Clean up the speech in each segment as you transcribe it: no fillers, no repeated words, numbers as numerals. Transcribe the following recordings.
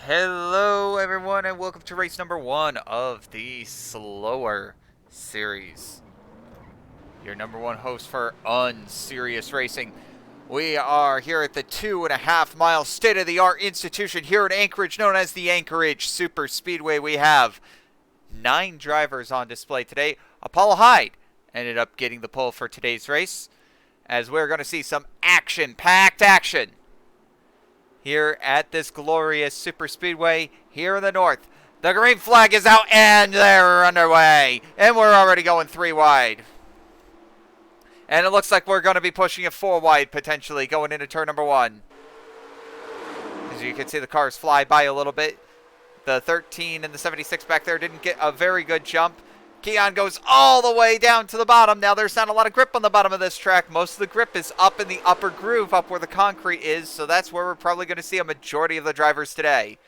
Hello everyone and welcome to race number 1 of the Slower series. Your number 1 host for unserious racing. We are here at the 2.5 mile state-of-the-art institution here in Anchorage known as the Anchorage Superspeedway. We have 9 drivers on display today. Apollo Hyde ended up getting the pole for today's race, as we're going to see some action-packed action here at this glorious superspeedway here in the north. The green flag is out and they're underway. And we're already going 3 wide. And it looks like we're going to be pushing it 4 wide potentially going into turn number 1. As you can see, the cars fly by a little bit. The 13 and the 76 back there didn't get a very good jump. Keon goes all the way down to the bottom. Now there's not a lot of grip on the bottom of this track. Most of the grip is up in the upper groove, up where the concrete is. So that's where we're probably going to see a majority of the drivers today.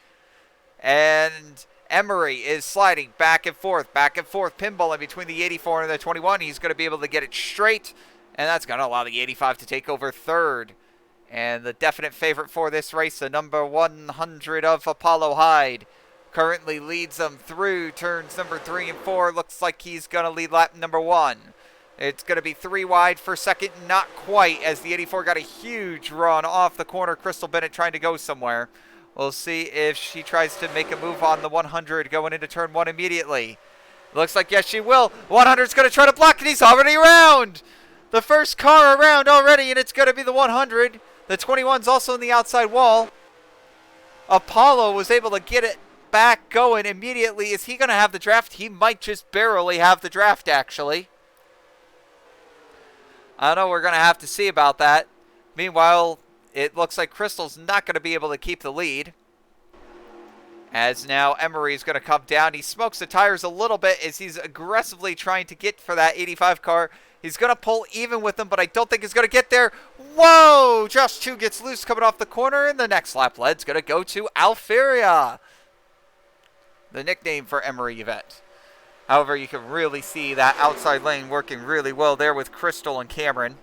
And Emery is sliding back and forth, pinballing between the 84 and the 21. He's going to be able to get it straight. And that's going to allow the 85 to take over third. And the definite favorite for this race, the number 100 of Apollo Hyde, currently leads them through turns number 3 and 4. Looks like he's going to lead lap number 1. It's going to be 3 wide for second. Not quite, as the 84 got a huge run off the corner. Crystal Bennett trying to go somewhere. We'll see if she tries to make a move on the 100 going into turn 1 immediately. Looks like, yes, she will. 100's going to try to block, and he's already around. The first car around already, and it's going to be the 100. The 21's also in the outside wall. Apollo was able to get it back going immediately. Is he going to have the draft? He might just barely have the draft, actually. I don't know. We're going to have to see about that. Meanwhile, it looks like Crystal's not going to be able to keep the lead, as now Emery is going to come down. He smokes the tires a little bit as he's aggressively trying to get for that 85 car. He's going to pull even with them, but I don't think he's going to get there. Whoa! Josh 2 gets loose coming off the corner, and the next lap lead's going to go to Alferia, the nickname for Emery Yvette. However, you can really see that outside lane working really well there with Crystal and Cameron,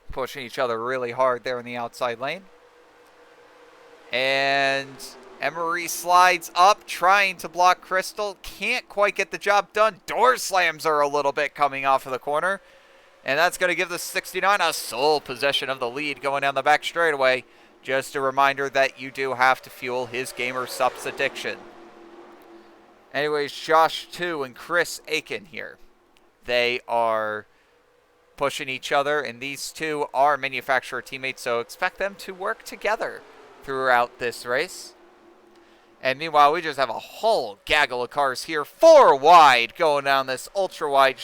pushing each other really hard there in the outside lane. And Emery slides up, trying to block Crystal. Can't quite get the job done. Door slams her a little bit coming off of the corner. And that's going to give the 69 a sole possession of the lead going down the back straightaway. Just a reminder that you do have to fuel his gamer subs addiction. Anyways, Josh 2 and Chris Aiken here. They are pushing each other, and these two are manufacturer teammates, so expect them to work together throughout this race. And meanwhile, we just have a whole gaggle of cars here. 4 wide going down this ultra-wide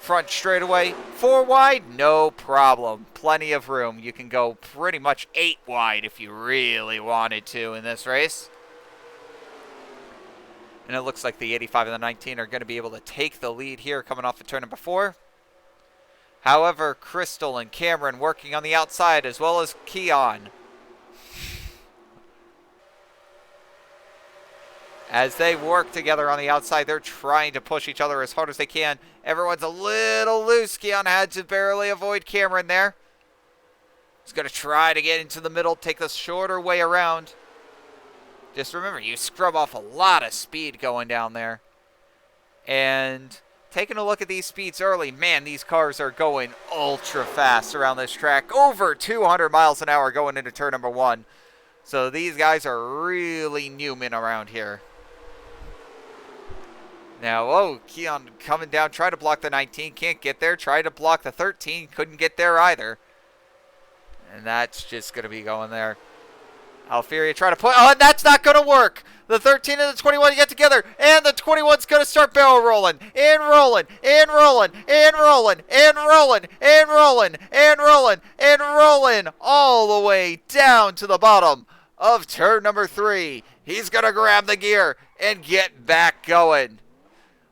front straightaway. 4 wide, no problem. Plenty of room. You can go pretty much 8 wide if you really wanted to in this race. And it looks like the 85 and the 19 are going to be able to take the lead here coming off of turn number 4. However, Crystal and Cameron working on the outside, as well as Keon, as they work together on the outside. They're trying to push each other as hard as they can. Everyone's a little loose. Keon had to barely avoid Cameron there. He's going to try to get into the middle, take the shorter way around. Just remember, you scrub off a lot of speed going down there. And taking a look at these speeds early, man, these cars are going ultra fast around this track. Over 200 miles an hour going into turn number 1. So these guys are really Newman around here. Now, Keon coming down, try to block the 19, can't get there. Try to block the 13, couldn't get there either. And that's just going to be going there. Alferia try to put, and that's not going to work. The 13 and the 21 get together, and the 21's going to start barrel rolling, and rolling, and rolling, and rolling, and rolling, and rolling, and rolling, and rolling, all the way down to the bottom of turn number 3. He's going to grab the gear and get back going.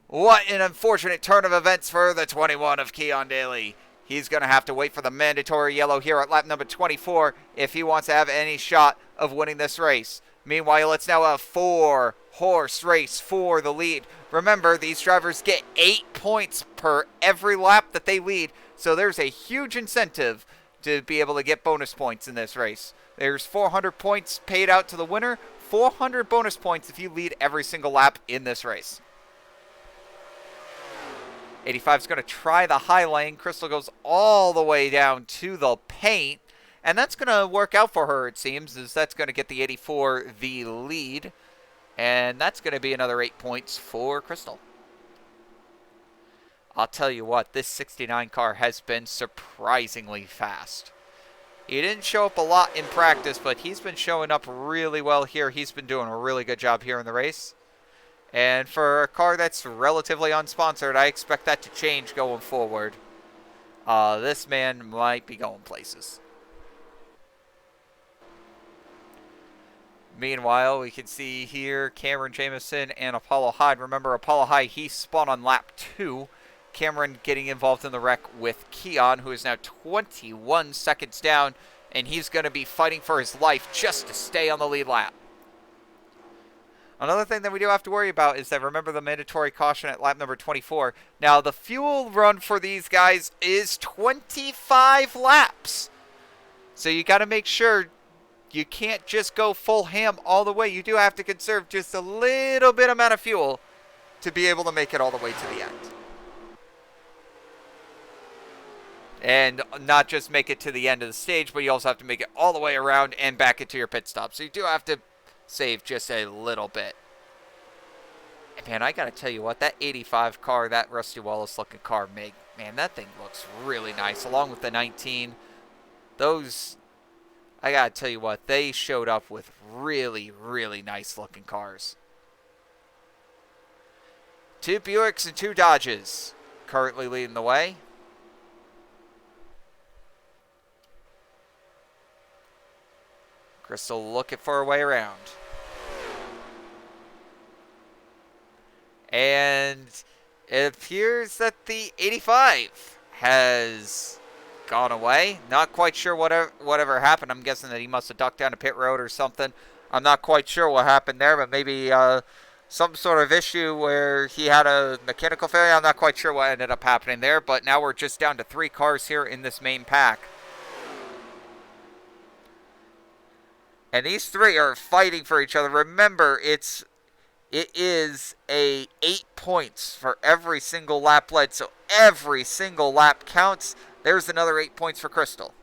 What an unfortunate turn of events for the 21 of Keon Daly. He's going to have to wait for the mandatory yellow here at lap number 24 if he wants to have any shot of winning this race. Meanwhile, it's now a 4-horse race for the lead. Remember, these drivers get 8 points per every lap that they lead, so there's a huge incentive to be able to get bonus points in this race. There's 400 points paid out to the winner, 400 bonus points if you lead every single lap in this race. 85 is going to try the high lane. Crystal goes all the way down to the paint. And that's going to work out for her, it seems, as that's going to get the 84 the lead. And that's going to be another 8 points for Crystal. I'll tell you what, this 69 car has been surprisingly fast. He didn't show up a lot in practice, but he's been showing up really well here. He's been doing a really good job here in the race. And for a car that's relatively unsponsored, I expect that to change going forward. This man might be going places. Meanwhile, we can see here Cameron Jamison and Apollo Hyde. Remember, Apollo Hyde, he spun on lap 2. Cameron getting involved in the wreck with Keon, who is now 21 seconds down, and he's going to be fighting for his life just to stay on the lead lap. Another thing that we do have to worry about is that, remember, the mandatory caution at lap number 24. Now, the fuel run for these guys is 25 laps. So you got to make sure you can't just go full ham all the way. You do have to conserve just a little bit amount of fuel to be able to make it all the way to the end. And not just make it to the end of the stage, but you also have to make it all the way around and back into your pit stop. So you do have to save just a little bit. And man, I gotta tell you what, that 85 car, that Rusty Wallace looking car, man, that thing looks really nice. Along with the 19, those, I gotta tell you what, they showed up with really, really nice looking cars. 2 Buicks and 2 Dodges currently leading the way. Crystal looking for a way around. And it appears that the 85 has gone away. Not quite sure whatever happened. I'm guessing that he must have ducked down to pit road or something. I'm not quite sure what happened there, but maybe some sort of issue where he had a mechanical failure. I'm not quite sure what ended up happening there, but now we're just down to 3 cars here in this main pack. And these 3 are fighting for each other. Remember, it is a 8 points for every single lap led. So every single lap counts. There's another 8 points for Crystal.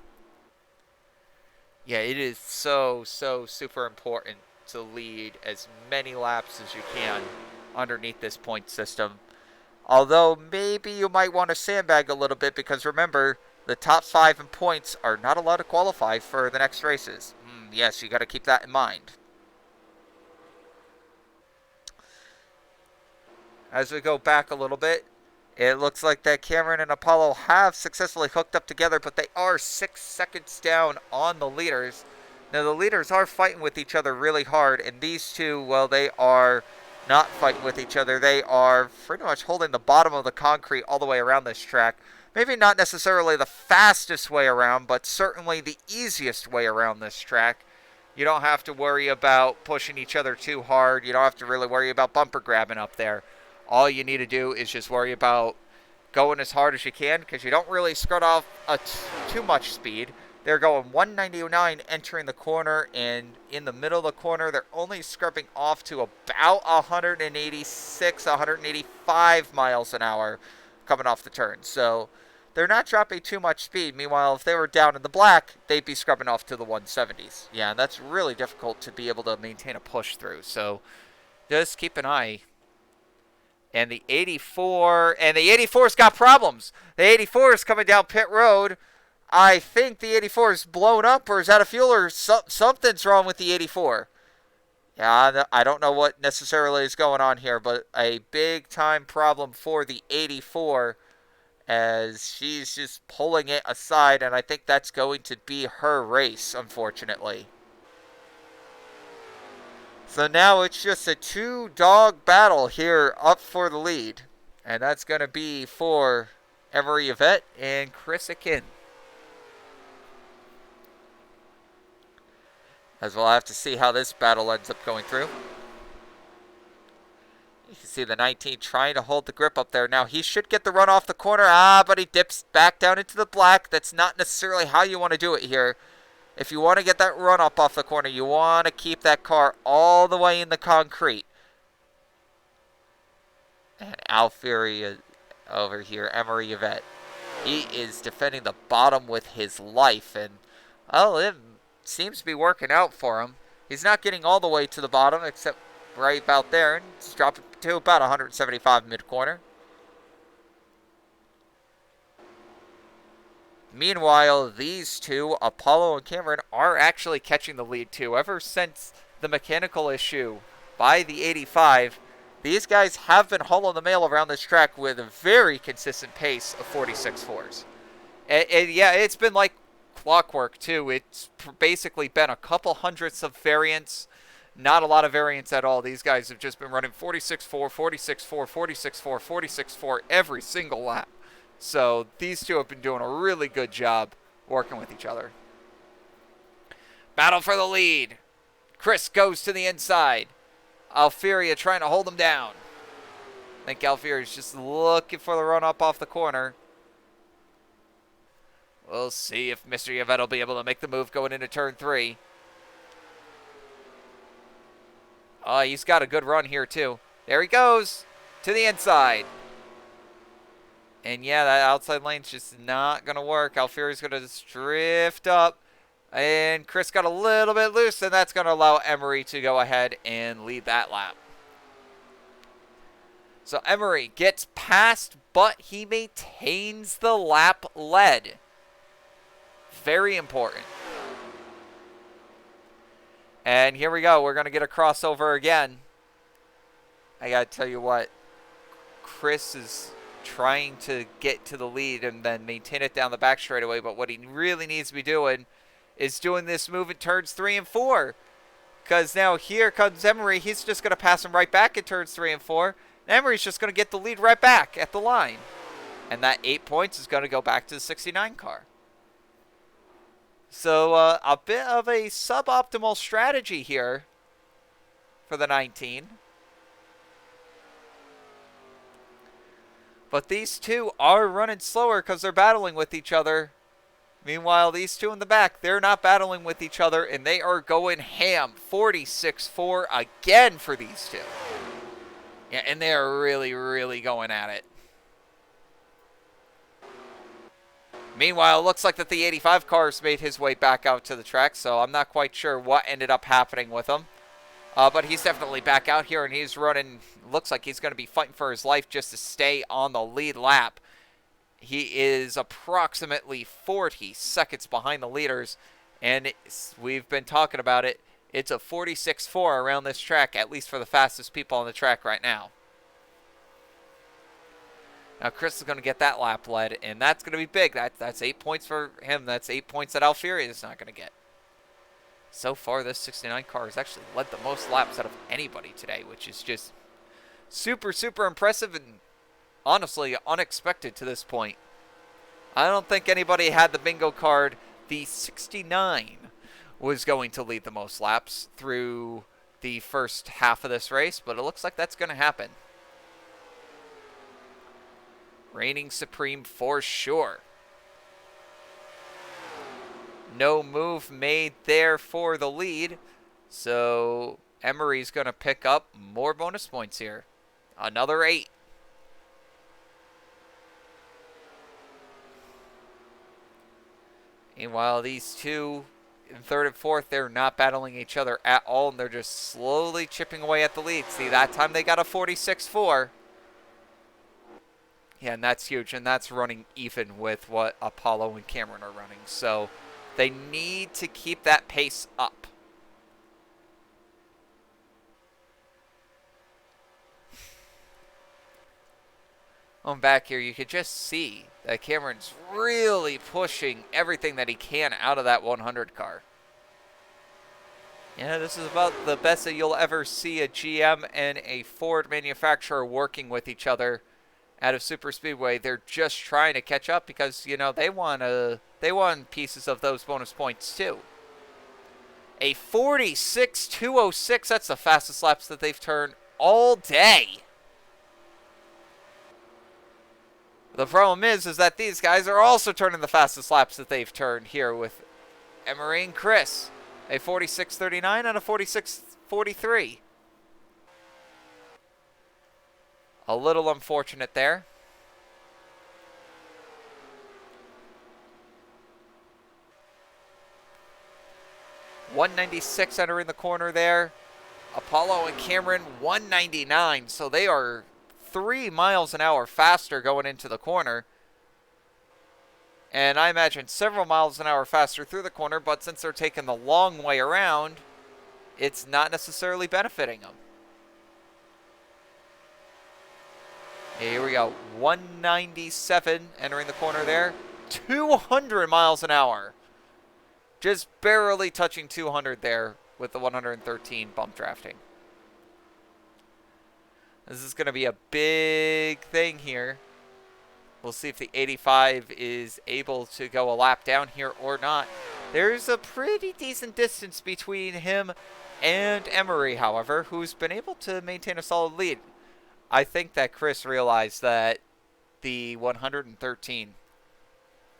Yeah, it is so super important to lead as many laps as you can underneath this point system. Although maybe you might want to sandbag a little bit, because remember, the top 5 in points are not allowed to qualify for the next races. Yes, you got to keep that in mind. As we go back a little bit, it looks like that Cameron and Apollo have successfully hooked up together, but they are 6 seconds down on the leaders. Now, the leaders are fighting with each other really hard, and these 2, well, they are not fighting with each other. They are pretty much holding the bottom of the concrete all the way around this track. Maybe not necessarily the fastest way around, but certainly the easiest way around this track. You don't have to worry about pushing each other too hard. You don't have to really worry about bumper grabbing up there. All you need to do is just worry about going as hard as you can, because you don't really skirt off too much speed. They're going 199 entering the corner, and in the middle of the corner, they're only scrubbing off to about 186, 185 miles an hour coming off the turn. So they're not dropping too much speed. Meanwhile, if they were down in the black, they'd be scrubbing off to the 170s. Yeah, and that's really difficult to be able to maintain a push through. So just keep an eye. And the 84's got problems. The 84 is coming down pit road. I think the 84 is blown up, or is that a fuel, or something's wrong with the 84. Yeah, I don't know what necessarily is going on here, but a big time problem for the 84, as she's just pulling it aside, and I think that's going to be her race, unfortunately. So now it's just a 2-dog battle here up for the lead, and that's going to be for Emery Yvette and Chris Akin. As we'll have to see how this battle ends up going through. You can see the 19 trying to hold the grip up there. Now, he should get the run off the corner. But he dips back down into the black. That's not necessarily how you want to do it here. If you want to get that run up off the corner, you want to keep that car all the way in the concrete. And Alfieri over here, Emery Yvette. He is defending the bottom with his life, and, well, it seems to be working out for him. He's not getting all the way to the bottom, except right about there, and he's dropping to about 175 mid-corner. Meanwhile, these two, Apollo and Cameron, are actually catching the lead too. Ever since the mechanical issue by the 85, these guys have been hauling the mail around this track with a very consistent pace of 46.4s. And yeah, it's been like clockwork too. It's basically been a couple hundredths of variance, not a lot of variance at all. These guys have just been running 46.4, 46.4, 46.4, 46.4 every single lap. So these two have been doing a really good job working with each other. Battle for the lead. Chris goes to the inside. Alfieri trying to hold him down. I think Alfieri is just looking for the run up off the corner. We'll see if Mr. Yvette will be able to make the move going into turn 3. Oh, he's got a good run here too. There he goes to the inside. And yeah, that outside lane's just not going to work. Alfieri's going to just drift up. And Chris got a little bit loose, and that's going to allow Emery to go ahead and lead that lap. So Emery gets past, but he maintains the lap lead. Very important. And here we go. We're going to get a crossover again. I got to tell you what. Chris is trying to get to the lead and then maintain it down the back straightaway, but what he really needs to be doing is doing this move in turns 3 and 4, because now here comes Emery. He's just going to pass him right back in turns 3 and 4, and Emery's just going to get the lead right back at the line, and that 8 points is going to go back to the 69 car. So a bit of a suboptimal strategy here for the 19. But these two are running slower because they're battling with each other. Meanwhile, these two in the back, they're not battling with each other, and they are going ham. 46.4 again for these two. Yeah, and they are really, really going at it. Meanwhile, it looks like that the 85 car's made his way back out to the track, so I'm not quite sure what ended up happening with him. But he's definitely back out here, and he's running. Looks like he's going to be fighting for his life just to stay on the lead lap. He is approximately 40 seconds behind the leaders, and we've been talking about it. It's a 46.4 around this track, at least for the fastest people on the track right now. Now Chris is going to get that lap lead, and that's going to be big. That's 8 points for him. That's 8 points that Alfieri is not going to get. So far, this 69 car has actually led the most laps out of anybody today, which is just super, super impressive and honestly unexpected to this point. I don't think anybody had the bingo card. The 69 was going to lead the most laps through the first half of this race, but it looks like that's going to happen. Reigning supreme for sure. No move made there for the lead, so Emery's going to pick up more bonus points here. Another 8. Meanwhile, these two in third and fourth, they're not battling each other at all, and they're just slowly chipping away at the lead. See, that time they got a 46.4. Yeah, and that's huge, and that's running even with what Apollo and Cameron are running. So they need to keep that pace up. On back here, you could just see that Cameron's really pushing everything that he can out of that 100 car. Yeah, this is about the best that you'll ever see a GM and a Ford manufacturer working with each other out of Superspeedway. They're just trying to catch up because, you know, they want pieces of those bonus points too. A 46.206, that's the fastest laps that they've turned all day. The problem is that these guys are also turning the fastest laps that they've turned here with Emery and Chris, a 46.39 and a 46.43. A little unfortunate there. .196 entering the corner there. Apollo and Cameron 199, so they are 3 miles an hour faster going into the corner. And I imagine several miles an hour faster through the corner, but since they're taking the long way around, it's not necessarily benefiting them. Here we go. 197 entering the corner there. 200 miles an hour. Just barely touching 200 there with the 113 bump drafting. This is going to be a big thing here. We'll see if the 85 is able to go a lap down here or not. There's a pretty decent distance between him and Emery, however, who's been able to maintain a solid lead. I think that Chris realized that the 113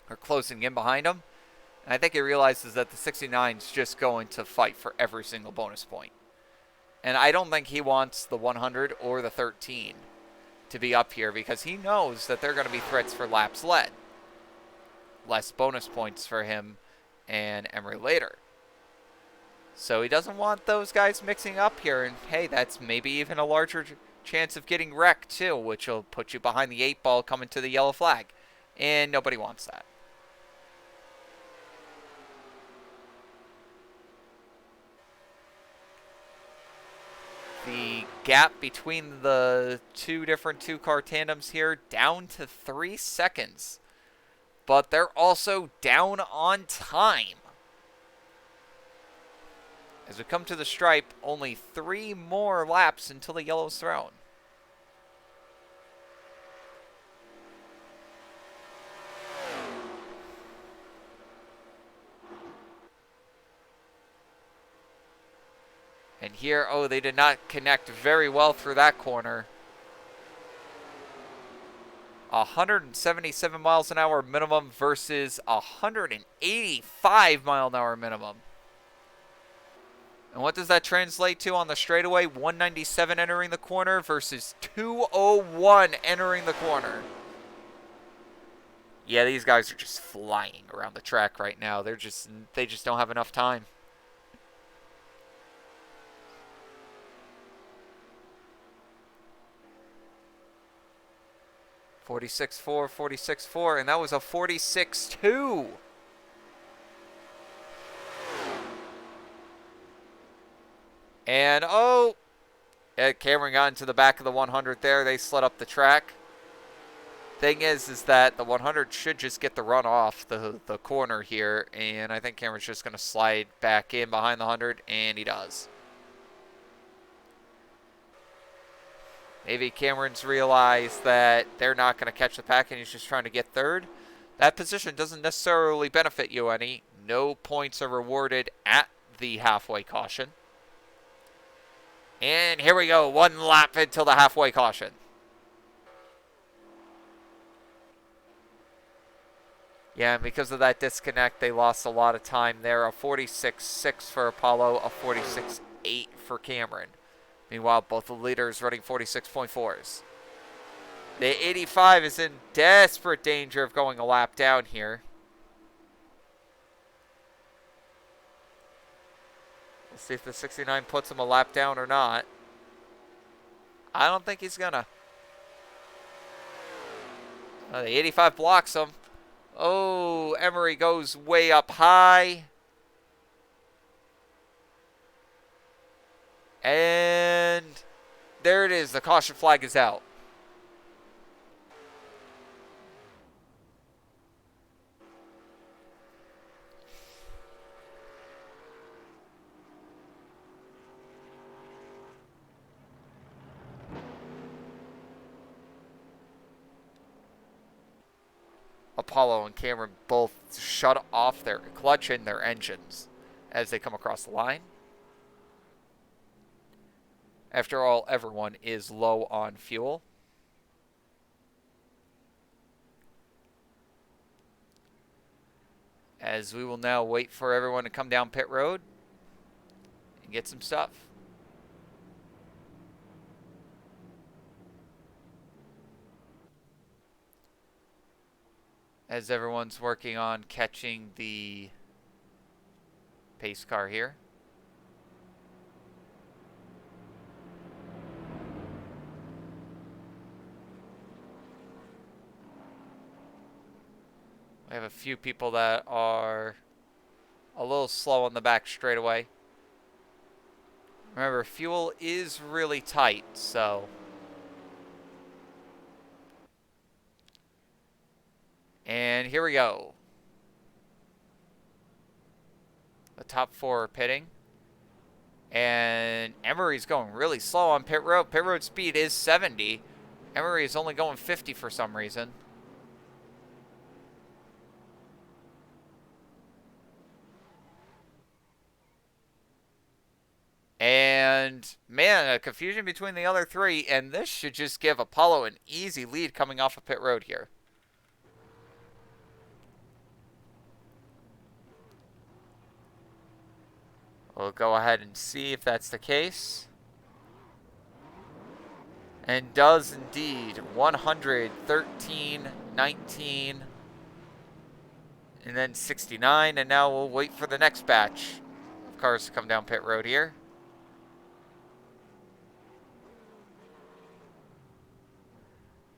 are closing in behind him. And I think he realizes that the 69 is just going to fight for every single bonus point. And I don't think he wants the 100 or the 13 to be up here because he knows that they're going to be threats for laps led. Less bonus points for him and Emery later. So he doesn't want those guys mixing up here. And hey, that's maybe even a larger chance of getting wrecked too, which will put you behind the 8 ball coming to the yellow flag. And nobody wants that. The gap between the two different two-car tandems here down to 3 seconds. But they're also down on time. As we come to the stripe, only 3 more laps until the yellow's thrown. And here, oh, they did not connect very well through that corner. 177 miles an hour minimum versus 185 mile an hour minimum. And what does that translate to on the straightaway? 197 entering the corner versus 201 entering the corner. Yeah, these guys are just flying around the track right now. They just don't have enough time. .46.4, 46.4, and that was a 46.2. And, oh, Cameron got into the back of the 100 there. They slid up the track. Thing is that the 100 should just get the run off the corner here, and I think Cameron's just going to slide back in behind the 100, and he does. Maybe Cameron's realized that they're not going to catch the pack and he's just trying to get third. That position doesn't necessarily benefit you any. No points are rewarded at the halfway caution. And here we go, 1 lap until the halfway caution. Yeah, and because of that disconnect, they lost a lot of time there. A 46.6 for Apollo, a 46.8 for Cameron. Meanwhile, both the leaders running 46.4s. The 85 is in desperate danger of going a lap down here. We'll see if the 69 puts him a lap down or not. I don't think he's gonna. The 85 blocks him. Oh, Emery goes way up high. And there it is. The caution flag is out. Apollo and Cameron both shut off their clutch in their engines as they come across the line. After all, everyone is low on fuel. as we will now wait for everyone to come down pit road and get some stuff. As everyone's working on catching the pace car here. We have a few people that are a little slow on the back straightaway. Remember, fuel is really tight, so. And here we go. The top four are pitting. And Emery's going really slow on pit road. Pit road speed is 70. Emery is only going 50 for some reason. And, man, a confusion between the other three. And this should just give Apollo an easy lead coming off of pit road here. We'll go ahead and see if that's the case. And does indeed. 113, 19, and then 69. And now we'll wait for the next batch of cars to come down pit road here.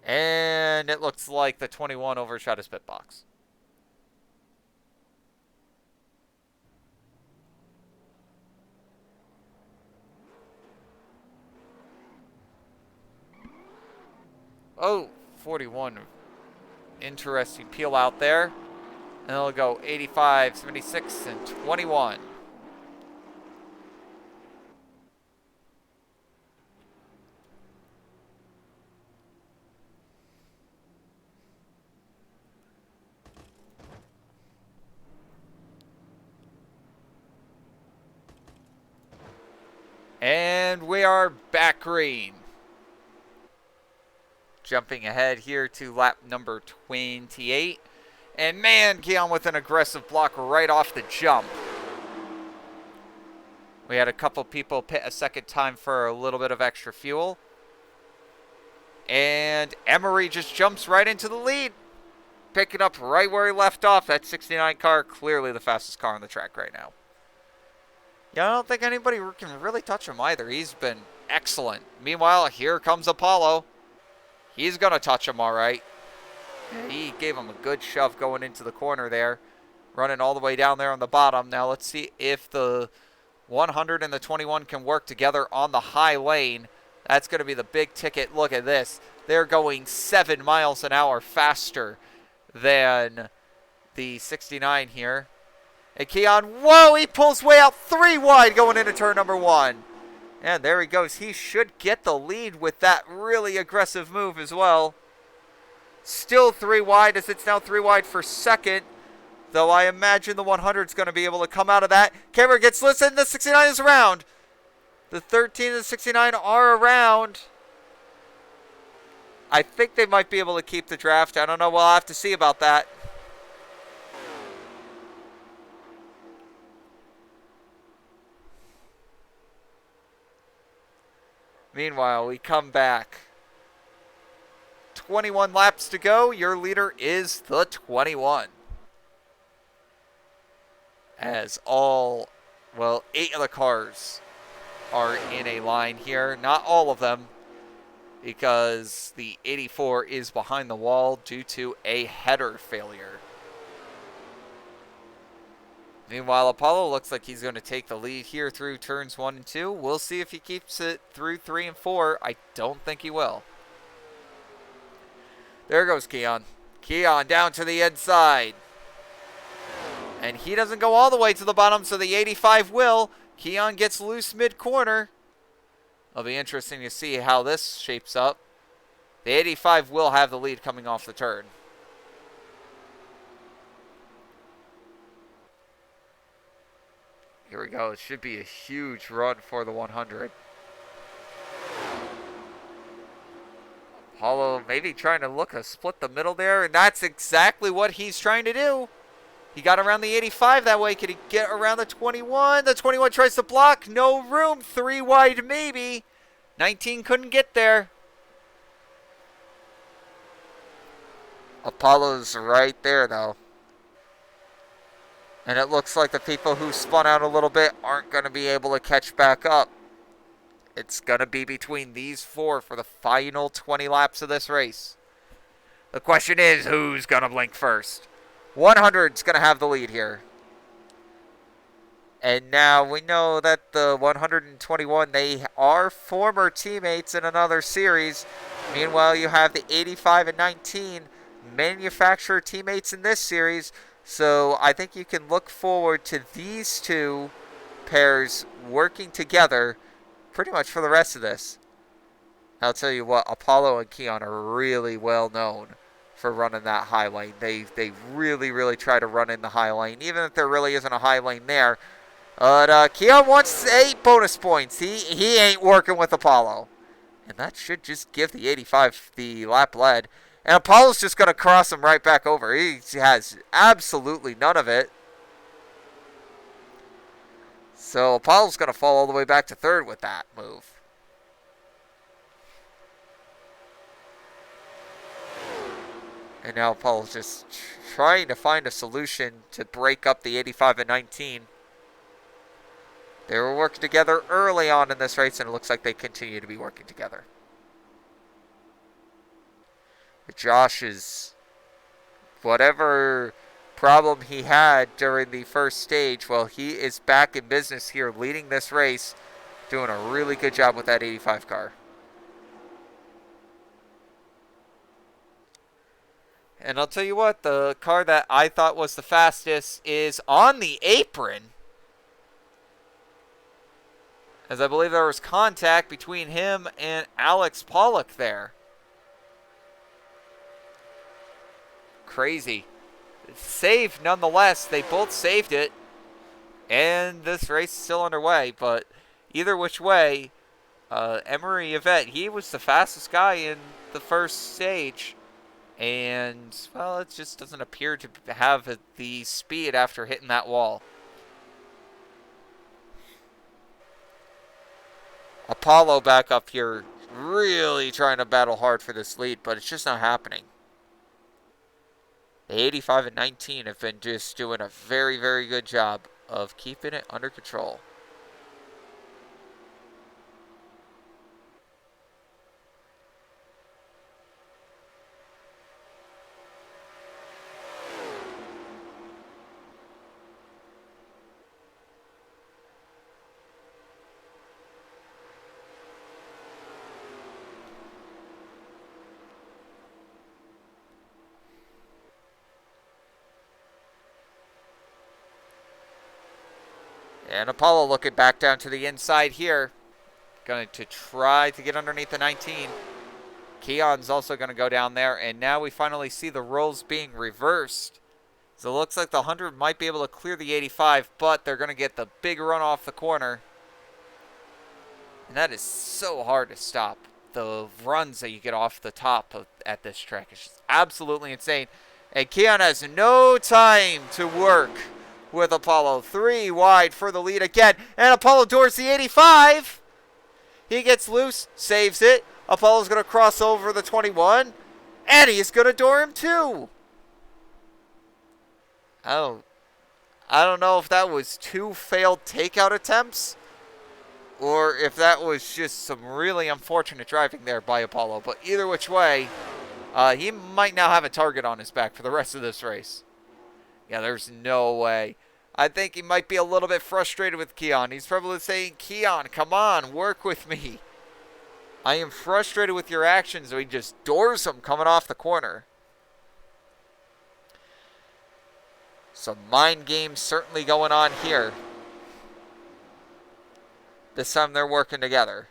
And it looks like the 21 overshot his pit box. Oh, 41. Interesting peel out there. And it'll go 85, 76, and 21. And we are back green. Jumping ahead here to lap number 28. And man, Keon with an aggressive block right off the jump. We had a couple people pit a second time for a little bit of extra fuel. And Emery just jumps right into the lead. Picking up right where he left off. That 69 car, clearly the fastest car on the track right now. Yeah, I don't think anybody can really touch him either. He's been excellent. Meanwhile, here comes Apollo. He's going to touch him all right. He gave him a good shove going into the corner there. Running all the way down there on the bottom. Now let's see if the 100 and the 21 can work together on the high lane. That's going to be the big ticket. Look at this. They're going 7 miles an hour faster than the 69 here. And Keon, whoa, he pulls way out 3 wide going into turn number 1. And there he goes. He should get the lead with that really aggressive move as well. Still 3 wide as it's now 3 wide for second. Though I imagine the 100 is going to be able to come out of that. Camera gets listened. The 69 is around. The 13 and the 69 are around. I think they might be able to keep the draft. I don't know. We'll have to see about that. Meanwhile, we come back. 21 laps to go. Your leader is the 21. As all, well, 8 of the cars are in a line here. Not all of them, because the 84 is behind the wall due to a header failure. Meanwhile, Apollo looks like he's going to take the lead here through turns 1 and 2. We'll see if he keeps it through 3 and 4. I don't think he will. There goes Keon. Keon down to the inside. And he doesn't go all the way to the bottom, so the 85 will. Keon gets loose mid-corner. It'll be interesting to see how this shapes up. The 85 will have the lead coming off the turn. Here we go. It should be a huge run for the 100. Apollo maybe trying to look to split the middle there, and that's exactly what he's trying to do. He got around the 85 that way. Could he get around the 21? The 21 tries to block. No room. 3 wide maybe. 19 couldn't get there. Apollo's right there, though. And it looks like the people who spun out a little bit aren't going to be able to catch back up. It's going to be between these 4 for the final 20 laps of this race. The question is, who's going to blink first? 100's going to have the lead here. And now we know that the 121, they are former teammates in another series. Meanwhile, you have the 85 and 19 manufacturer teammates in this series. So I think you can look forward to these 2 pairs working together pretty much for the rest of this. I'll tell you what, Apollo and Keon are really well known for running that high lane. They really, really try to run in the high lane, even if there really isn't a high lane there. But Keon wants 8 bonus points. He ain't working with Apollo. And that should just give the 85 the lap lead. And Apollo's just going to cross him right back over. He has absolutely none of it. So Apollo's going to fall all the way back to 3rd with that move. And now Apollo's just trying to find a solution to break up the 85 and 19. They were working together early on in this race, and it looks like they continue to be working together. Josh is, whatever problem he had during the first stage, well, he is back in business here, leading this race, doing a really good job with that 85 car. And I'll tell you what, the car that I thought was the fastest is on the apron, as I believe there was contact between him and Alex Pollock there. Crazy. Saved nonetheless. They both saved it. And this race is still underway. But either which way, Emery Yvette, he was the fastest guy in the first stage. And, well, it just doesn't appear to have the speed after hitting that wall. Apollo back up here, really trying to battle hard for this lead, but it's just not happening. The 85 and 19 have been just doing a very, very good job of keeping it under control. And Apollo looking back down to the inside here. Going to try to get underneath the 19. Keon's also going to go down there. And now we finally see the roles being reversed. So it looks like the 100 might be able to clear the 85. But they're going to get the big run off the corner. And that is so hard to stop. The runs that you get off the top at this track is just absolutely insane. And Keon has no time to work with Apollo. 3 wide for the lead again. And Apollo doors the 85. He gets loose, saves it. Apollo's going to cross over the 21. And he's going to door him too. I don't know if that was 2 failed takeout attempts, or if that was just some really unfortunate driving there by Apollo. But either which way, he might now have a target on his back for the rest of this race. Yeah, there's no way. I think he might be a little bit frustrated with Keon. He's probably saying, Keon, come on, work with me. I am frustrated with your actions. So he just doors him coming off the corner. Some mind games certainly going on here. This time they're working together.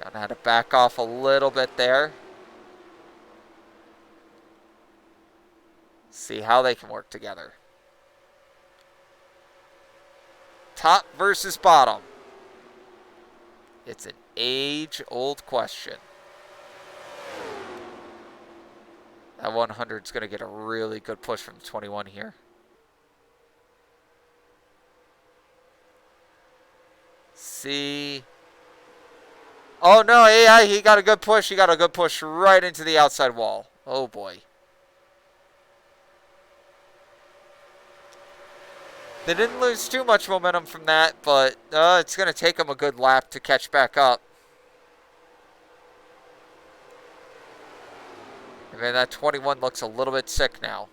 Gonna have to back off a little bit there. See how they can work together. Top versus bottom. It's an age-old question. That 100 is going to get a really good push from 21 here. See. Oh, no, yeah, he got a good push. He got a good push right into the outside wall. Oh, boy. They didn't lose too much momentum from that, but it's going to take him a good lap to catch back up. I mean, that 21 looks a little bit sick now.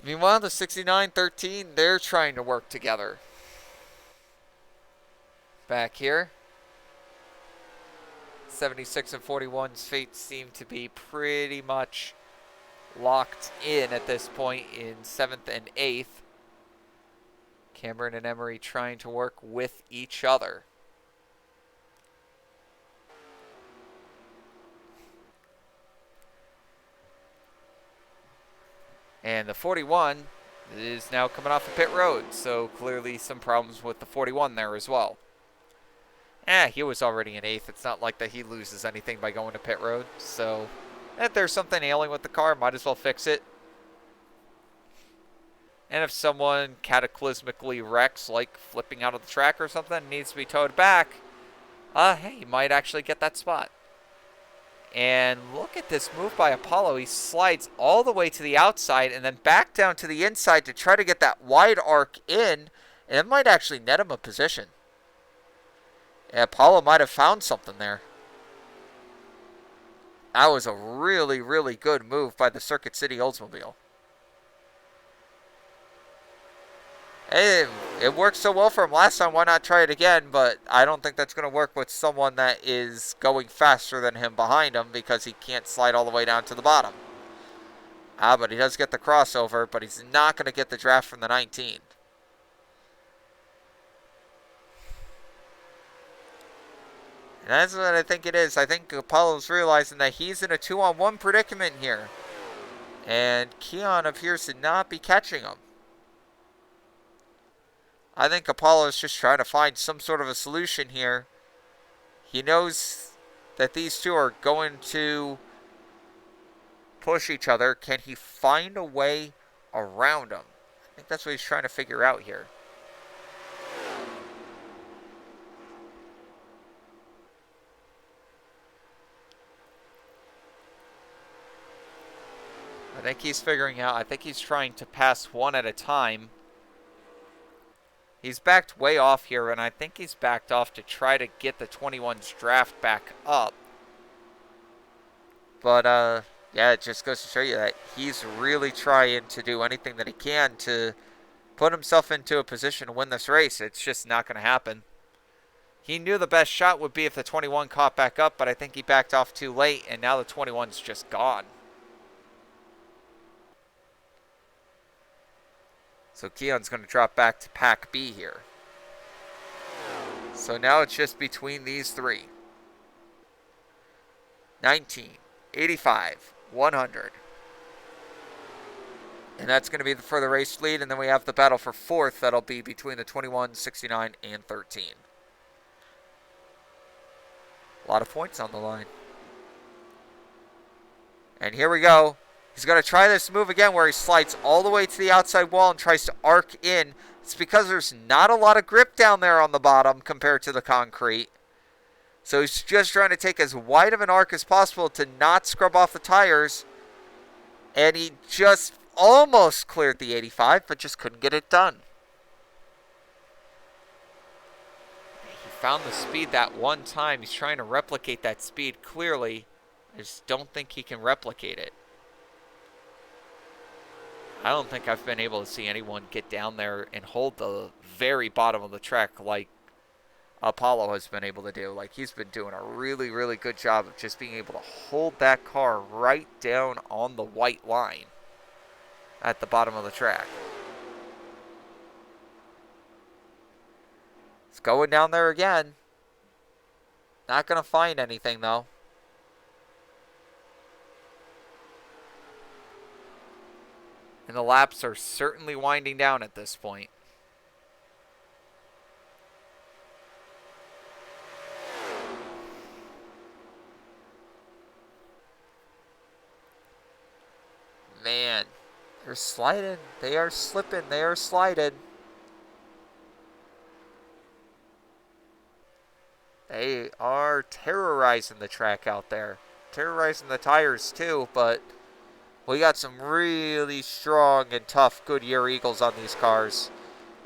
Meanwhile, the 69-13, they're trying to work together. Back here. 76 and 41's fate seem to be pretty much locked in at this point in 7th and 8th. Cameron and Emery trying to work with each other. And the 41 is now coming off of pit road, so clearly some problems with the 41 there as well. He was already in 8th. It's not like that he loses anything by going to pit road. So if there's something ailing with the car, might as well fix it. And if someone cataclysmically wrecks, like flipping out of the track or something, needs to be towed back, hey, you might actually get that spot. And look at this move by Apollo. He slides all the way to the outside and then back down to the inside to try to get that wide arc in. And it might actually net him a position. Yeah, Apollo might have found something there. That was a really, really good move by the Circuit City Oldsmobile. Hey, it worked so well for him last time, why not try it again? But I don't think that's going to work with someone that is going faster than him behind him because he can't slide all the way down to the bottom. But he does get the crossover, but he's not going to get the draft from the 19. And that's what I think it is. I think Apollo's realizing that he's in a 2-on-1 predicament here. And Keon appears to not be catching him. I think Apollo is just trying to find some sort of a solution here. He knows that these two are going to push each other. Can he find a way around them? I think that's what he's trying to figure out here. I think he's figuring out. I think he's trying to pass one at a time. He's backed way off here, and I think he's backed off to try to get the 21's draft back up. But, yeah, it just goes to show you that he's really trying to do anything that he can to put himself into a position to win this race. It's just not going to happen. He knew the best shot would be if the 21 caught back up, but I think he backed off too late, and now the 21's just gone. So Keon's going to drop back to Pack B here. So now it's just between these three. 19, 85, 100. And that's going to be for the race lead. And then we have the battle for 4th. That'll be between the 21, 69, and 13. A lot of points on the line. And here we go. He's going to try this move again where he slides all the way to the outside wall and tries to arc in. It's because there's not a lot of grip down there on the bottom compared to the concrete. So he's just trying to take as wide of an arc as possible to not scrub off the tires. And he just almost cleared the 85, but just couldn't get it done. He found the speed that one time. He's trying to replicate that speed clearly. I just don't think he can replicate it. I don't think I've been able to see anyone get down there and hold the very bottom of the track like Apollo has been able to do. Like, he's been doing a really, really good job of just being able to hold that car right down on the white line at the bottom of the track. It's going down there again. Not going to find anything, though. And the laps are certainly winding down at this point. man. They're sliding. They are slipping. They are sliding. They are terrorizing the track out there. Terrorizing the tires too, but we got some really strong and tough Goodyear Eagles on these cars.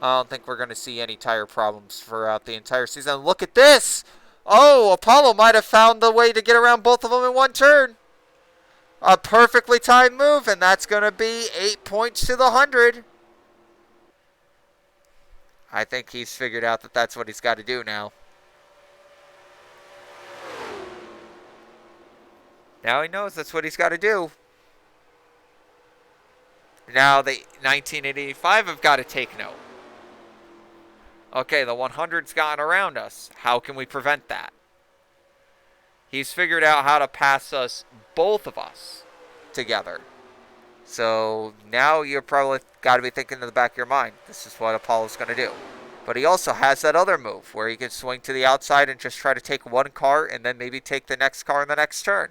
I don't think we're going to see any tire problems throughout the entire season. Look at this! Oh, Apollo might have found the way to get around both of them in one turn. A perfectly timed move, and that's going to be 8 points to the 100. I think he's figured out that that's what he's got to do now. Now he knows that's what he's got to do. Now the 1985 have got to take note. Okay, the 100's gotten around us. How can we prevent that? He's figured out how to pass us, both of us, together. So now you're probably got to be thinking in the back of your mind, this is what Apollo's going to do. But he also has that other move where he can swing to the outside and just try to take one car and then maybe take the next car in the next turn.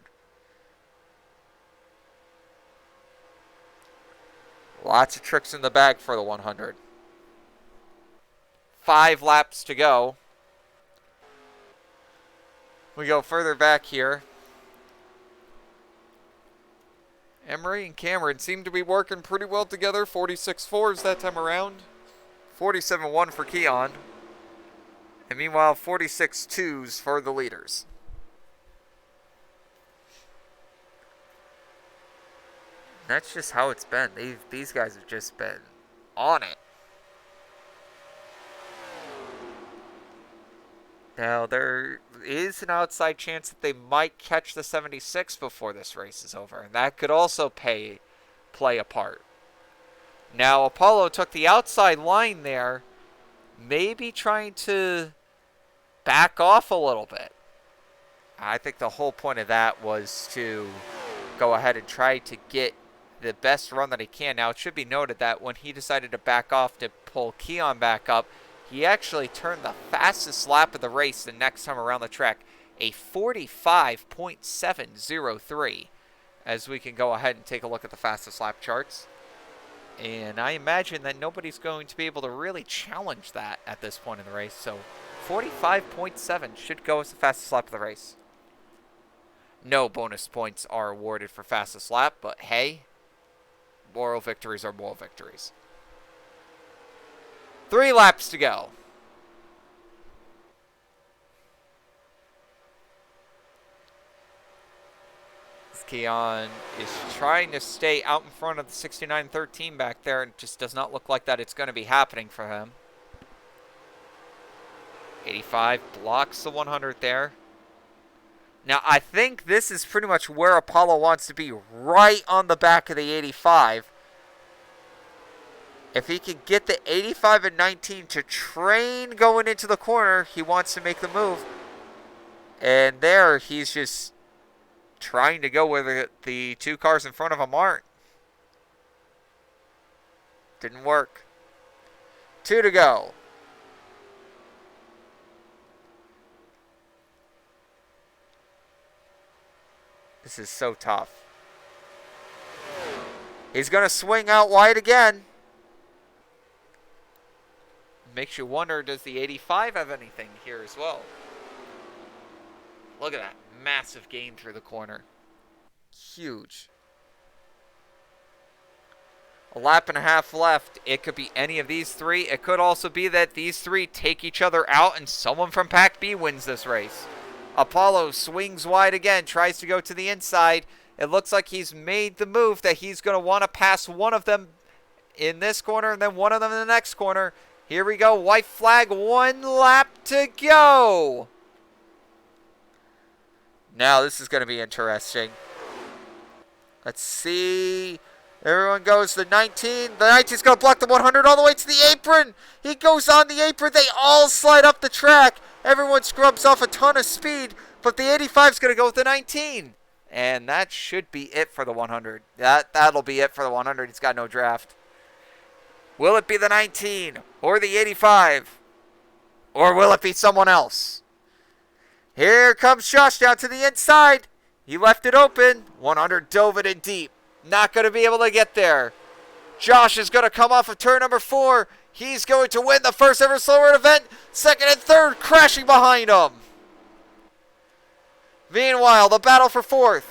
Lots of tricks in the bag for the 100. 5 laps to go. We go further back here. Emery and Cameron seem to be working pretty well together. 46.4s that time around. 47.1 for Keon. And meanwhile, 46.2s for the leaders. That's just how it's been. These guys have just been on it. Now, there is an outside chance that they might catch the 76 before this race is over. And that could also play a part. Now, Apollo took the outside line there, maybe trying to back off a little bit. I think the whole point of that was to go ahead and try to get the best run that he can. Now, it should be noted that when he decided to back off to pull Keon back up, he actually turned the fastest lap of the race the next time around the track, a 45.703, as we can go ahead and take a look at the fastest lap charts. And I imagine that nobody's going to be able to really challenge that at this point in the race. So 45.7 should go as the fastest lap of the race. No bonus points are awarded for fastest lap, but hey, moral victories are moral victories. 3 laps to go. Keon is trying to stay out in front of the 6913 back there, and it just does not look like that it's going to be happening for him. 85 blocks the 100 there. Now, I think this is pretty much where Apollo wants to be, right on the back of the 85. If he can get the 85 and 19 to train going into the corner, he wants to make the move. And there, he's just trying to go where the 2 cars in front of him aren't. Didn't work. 2 to go. This is so tough. He's going to swing out wide again. Makes you wonder, does the 85 have anything here as well? Look at that. Massive gain through the corner. Huge. A lap and a half left. It could be any of these 3. It could also be that these 3 take each other out and someone from Pack B wins this race. Apollo swings wide again, tries to go to the inside. It looks like he's made the move that he's going to want to pass one of them in this corner and then one of them in the next corner. Here we go. White flag. 1 lap to go. Now this is going to be interesting. Let's see. Everyone goes the 19. The 19's going to block the 100 all the way to the apron. He goes on the apron. They all slide up the track. Everyone scrubs off a ton of speed. But the 85's going to go with the 19. And that should be it for the 100. That'll be it for the 100. He's got no draft. Will it be the 19 or the 85? Or will it be someone else? Here comes Josh down to the inside. He left it open. 100 dove it in deep. Not going to be able to get there. Josh is going to come off of turn number 4. He's going to win the first ever slower event. Second and third crashing behind him. Meanwhile, the battle for 4th.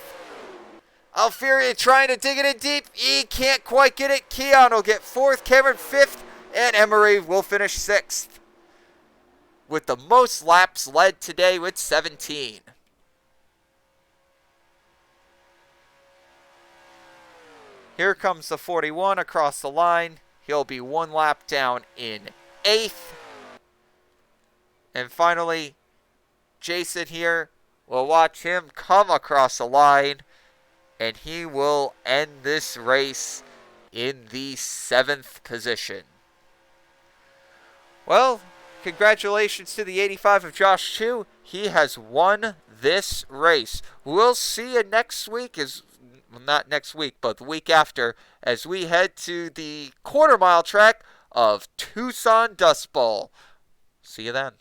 Alfieri trying to dig it in deep. He can't quite get it. Keon will get 4th, Cameron 5th, and Emery will finish 6th. With the most laps led today with 17. Here comes the 41 across the line. He'll be 1 lap down in 8th. And finally, Jason here, we'll watch him come across the line. And he will end this race in the 7th position. Well, congratulations to the 85 of Josh 2. He has won this race. We'll see you next week, not next week, but the week after, as we head to the quarter-mile track of Tucson Dust Bowl. See you then.